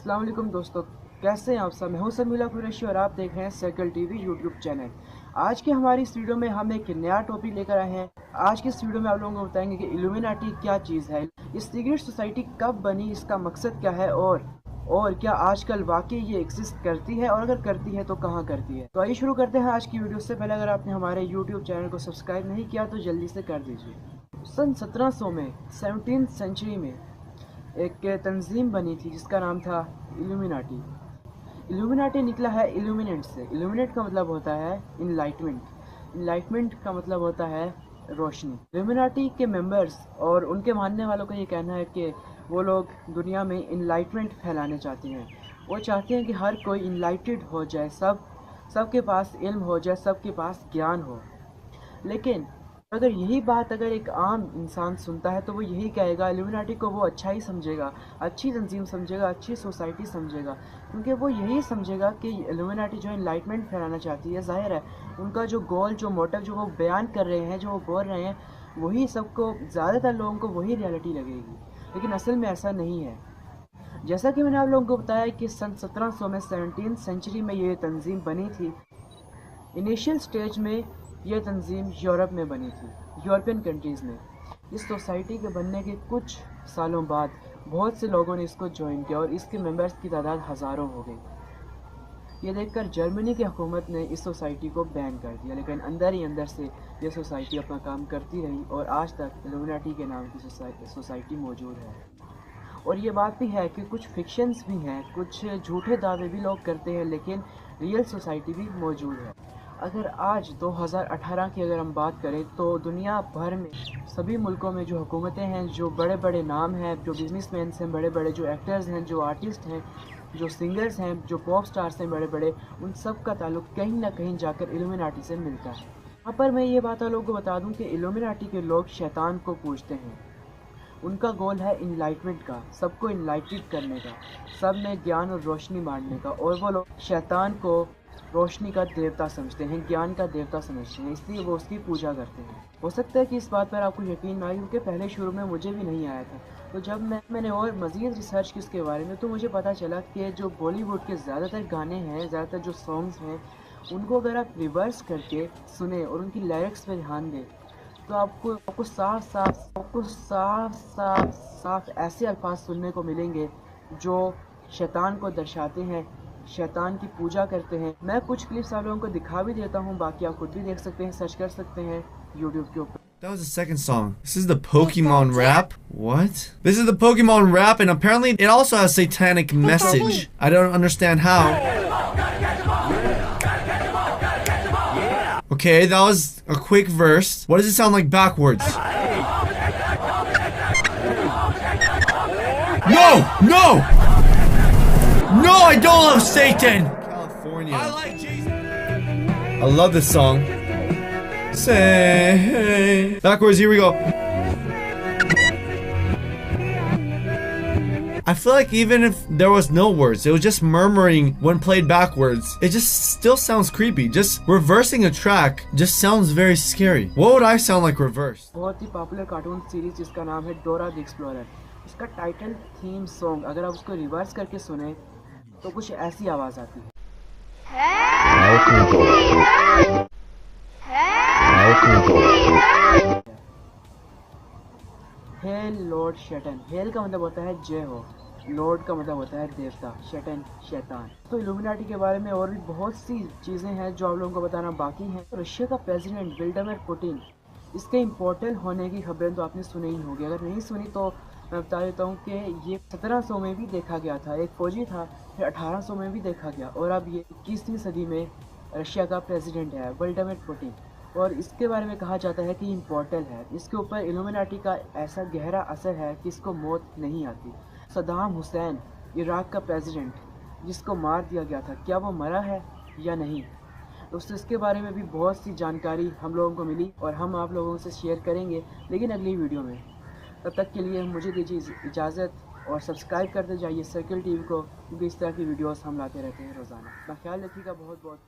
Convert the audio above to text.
अस्सलाम वालेकुम दोस्तों, कैसे हैं आप सब। मैं हूं समीला कुरैशी और आप देख रहे हैं सर्कल टीवी यूट्यूब चैनल। आज की हमारी इस वीडियो में हम एक नया टॉपिक लेकर आए हैं। आज की इस वीडियो में आप लोगों को बताएंगे कि इल्यूमिनाटी क्या चीज़ है, ये सीक्रेट सोसाइटी कब बनी, इसका मकसद क्या है और क्या आजकल वाकई ये एग्जिस्ट करती है, और अगर करती है तो कहाँ करती है। तो आइए शुरू करते हैं आज की वीडियो। से पहले अगर आपने हमारे यूट्यूब चैनल को सब्सक्राइब नहीं किया तो जल्दी से कर दीजिए। सन 1700 में 17th सेंचुरी में एक तंजीम बनी थी जिसका नाम था इल्यूमिनाटी। इल्यूमिनाटी निकला है इल्यूमिनेट से। इल्यूमिनेट का मतलब होता है इनलाइटमेंट। इनलाइटमेंट का मतलब होता है रोशनी। इल्यूमिनाटी के मेंबर्स और उनके मानने वालों का ये कहना है कि वो लोग दुनिया में इनलाइटमेंट फैलाने चाहते हैं। वो चाहते हैं कि हर कोई इनलाइटेड हो जाए, सबके पास इल्म हो जाए, सबके पास ज्ञान हो। लेकिन अगर यही बात अगर एक आम इंसान सुनता है तो वो यही कहेगा, इल्यूमिनाटी को वो अच्छा ही समझेगा, अच्छी तंजीम समझेगा, अच्छी सोसाइटी समझेगा, क्योंकि वो यही समझेगा कि इल्यूमिनाटी जो इनलाइटमेंट फैलाना चाहती है। जाहिर है उनका जो गोल, जो मोटिव, जो वो बयान कर रहे हैं, जो वो बोल रहे हैं, वही सबको, ज़्यादातर लोगों को वही रियलिटी लगेगी। लेकिन असल में ऐसा नहीं है। जैसा कि मैंने आप लोगों को बताया कि सन 1700 में 17th सेंचुरी में ये तंजीम बनी थी। इनिशियल स्टेज में यह तंजीम यूरोप में बनी थी, यूरोपियन कंट्रीज़ में। इस सोसाइटी के बनने के कुछ सालों बाद बहुत से लोगों ने इसको ज्वाइन किया और इसके मेंबर्स की तादाद हज़ारों हो गई। ये देखकर जर्मनी की हुकूमत ने इस सोसाइटी को बैन कर दिया, लेकिन अंदर ही अंदर से ये सोसाइटी अपना काम करती रही और आज तक इल्यूमिनाटी के नाम की सोसाइटी मौजूद है। और ये बात भी है कि कुछ फिक्शंस भी हैं, कुछ झूठे दावे भी लोग करते हैं, लेकिन रियल सोसाइटी भी मौजूद है। अगर आज 2018 की अगर हम बात करें तो दुनिया भर में सभी मुल्कों में जो हुकूमतें हैं, जो बड़े बड़े नाम हैं, जो बिजनेसमैन हैं, बड़े बड़े जो एक्टर्स हैं, जो आर्टिस्ट हैं, जो सिंगर्स हैं, जो पॉप स्टार्स हैं बड़े बड़े, उन सब का ताल्लुक कहीं ना कहीं जाकर इल्यूमिनाटी से मिलता है। यहाँ पर मैं ये बात आप लोगों को बता दूँ कि इल्यूमिनाटी के लोग शैतान को पूजते हैं। उनका गोल है इनलाइटमेंट का, सबको इनलाइटेड करने का, सब में ज्ञान और रोशनी बांटने का। और वो लोग शैतान को रोशनी का देवता समझते हैं, ज्ञान का देवता समझते हैं, इसलिए वो उसकी पूजा करते हैं। हो सकता है कि इस बात पर आपको यकीन ना आए, क्योंकि पहले शुरू में मुझे भी नहीं आया था। तो जब मैंने और मज़ीद रिसर्च की इसके बारे में, तो मुझे पता चला कि जो बॉलीवुड के ज़्यादातर गाने हैं, ज़्यादातर जो सॉन्ग्स हैं, उनको अगर आप रिवर्स करके सुने और उनकी लिरिक्स पर ध्यान दें तो आपको साफ ऐसे अल्फाज सुनने को मिलेंगे जो शैतान को दर्शाते हैं, शैतान की पूजा करते हैं। मैं कुछ क्लिप्स आप लोगों को दिखा भी देता हूँ, बाकी आप खुद भी देख सकते हैं, सर्च कर सकते हैं यूट्यूब के ऊपर। That was the second song. This is the Pokemon rap? What? This is the Pokemon rap, and apparently it also has satanic message. I don't understand how. Okay, that was a quick verse. What does it sound like backwards? No! No! No, I don't love Satan! California. I like Jesus. I love this song. Say backwards, here we go. I feel like even if there was no words, it was just murmuring when played backwards, it just still sounds creepy. Just reversing a track just sounds very scary. What would I sound like reversed? बहुत ही popular cartoon series जिसका नाम है Dora the explorer, इसका title theme song अगर आप उसको reverse करके सुने तो कुछ ऐसी आवाज़ आती है। हेल लॉर्ड शैतान। हेल का मतलब होता है जय हो, लॉर्ड का मतलब होता है देवता, शैतान शैतान। तो इल्यूमिनाटी के बारे में और भी बहुत सी चीज़ें हैं जो आप लोगों को बताना बाकी हैं। तो रशिया का प्रेसिडेंट व्लादिमीर पुतिन, इसके इम्पोर्टेंट होने की खबरें तो आपने सुनी ही होगी। अगर नहीं सुनी तो मैं बता देता हूँ कि ये 1700 में भी देखा गया था, एक फ़ौजी था, फिर 1800 में भी देखा गया, और अब ये 21वीं सदी में रशिया का प्रेसिडेंट है व्लादिमीर पुतिन। और इसके बारे में कहा जाता है कि इम्पोर्टल है, इसके ऊपर इल्यूमिनाटी का ऐसा गहरा असर है कि इसको मौत नहीं आती। सद्दाम हुसैन, इराक का प्रेसिडेंट, जिसको मार दिया गया था, क्या वो मरा है या नहीं? दोस्तों इसके बारे में भी बहुत सी जानकारी हम लोगों को मिली और हम आप लोगों से शेयर करेंगे, लेकिन अगली वीडियो में। तब तक के लिए मुझे दीजिए इजाज़त और सब्सक्राइब करते जाइए सर्कल टीवी को, क्योंकि इस तरह की वीडियोस हम लाते रहते हैं रोज़ाना। अपना ख्याल रखिएगा, बहुत बहुत